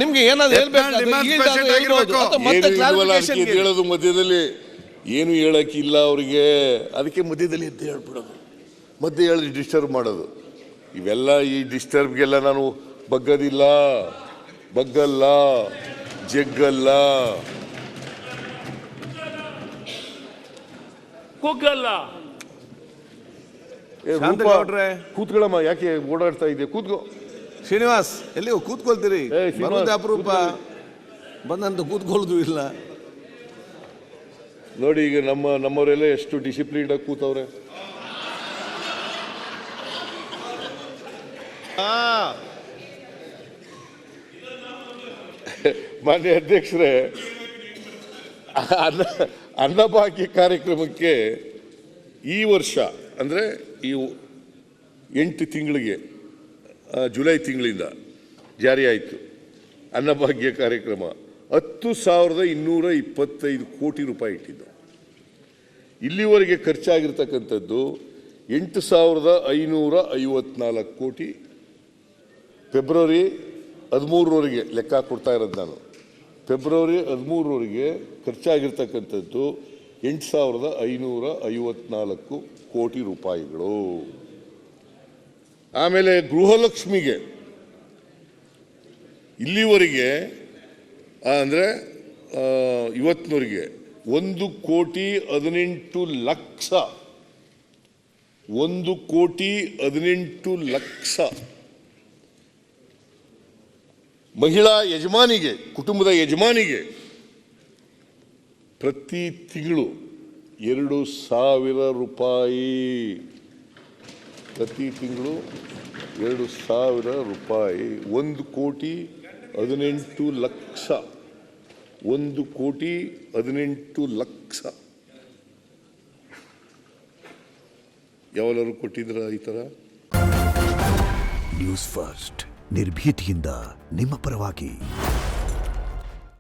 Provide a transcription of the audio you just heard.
ನಿಮ್ಗೆ ಏನಾದ್ರು ಹೇಳೋದು ಮಧ್ಯದಲ್ಲಿ ಏನು ಹೇಳಕ್ಕಿಲ್ಲ ಅವರಿಗೆ, ಅದಕ್ಕೆ ಮಧ್ಯದಲ್ಲಿ ಎದ್ದು ಹೇಳ್ಬಿಡೋದು, ಮಧ್ಯೆ ಹೇಳಿ ಡಿಸ್ಟರ್ಬ್ ಮಾಡೋದು. ಇವೆಲ್ಲ ಈ ಡಿಸ್ಟರ್ಬ್ಗೆಲ್ಲ ನಾನು ಬಗ್ಗಲ್ಲ, ಜಗ್ಗಲ್ಲ, ಕುಗ್ಗಲ್ಲ. ಕೂತ್ಕೊಳ್ಳಮ್ಮ, ಯಾಕೆ ಓಡಾಡ್ತಾ ಇದೆ? ಕೂತ್ಕೋ ಶ್ರೀನಿವಾಸ್, ಎಲ್ಲಿ ಕೂತ್ಕೊಳ್ತೀರಿ? ಅಪರೂಪ ಬಂದಂತ ಕೂತ್ಕೊಳ್ಳೋದು ಇಲ್ಲ ನೋಡಿ. ಈಗ ನಮ್ಮವರೆಲ್ಲ ಎಷ್ಟು ಡಿಸಿಪ್ಲಿನ್ಡ್ ಆಗಿ ಕೂತವ್ರೆ. ಮಾನ್ಯ ಅಧ್ಯಕ್ಷರೇ, ಅನ್ನಭಾಗ್ಯ ಕಾರ್ಯಕ್ರಮಕ್ಕೆ ಈ ವರ್ಷ ಅಂದರೆ ಈ 8 ತಿಂಗಳಿಗೆ ಜುಲೈ ತಿಂಗಳಿಂದ ಜಾರಿ ಆಯಿತು. ಅನ್ನಭಾಗ್ಯ ಕಾರ್ಯಕ್ರಮ 10,225 ಕೋಟಿ ರೂಪಾಯಿ ಇಟ್ಟಿದ್ದು. ಇಲ್ಲಿವರೆಗೆ ಖರ್ಚಾಗಿರ್ತಕ್ಕಂಥದ್ದು 8,554 ಕೋಟಿ. ಫೆಬ್ರವರಿ 13ರವರೆಗೆ ಲೆಕ್ಕ ಕೊಡ್ತಾ ಇರೋದು ನಾನು. ಫೆಬ್ರವರಿ 13ರವರೆಗೆ ಖರ್ಚಾಗಿರ್ತಕ್ಕಂಥದ್ದು 8,554 ಕೋಟಿ ರೂಪಾಯಿಗಳು. ಆಮೇಲೆ ಗೃಹಲಕ್ಷ್ಮಿಗೆ ಇಲ್ಲಿವರೆಗೆ ಅಂದರೆ ಇವತ್ತಿನವರೆಗೆ 1,18,00,000 1,18,00,000 ಮಹಿಳಾ ಯಜಮಾನಿಗೆ, ಕುಟುಂಬದ ಯಜಮಾನಿಗೆ ಪ್ರತಿ ತಿಂಗಳು 2,000 ರೂಪಾಯಿ, ಪ್ರತಿ ತಿಂಗಳು 2,000 ರೂಪಾಯಿ. 1,18,00,000 1,18,00,000 ಯಾವಲಾರು ಕೊಟ್ಟಿದ್ರ ಈ ಥರ? ನ್ಯೂಸ್ ಫಸ್ಟ್, ನಿರ್ಭೀತಿಯಿಂದ ನಿಮ್ಮ ಪರವಾಗಿ.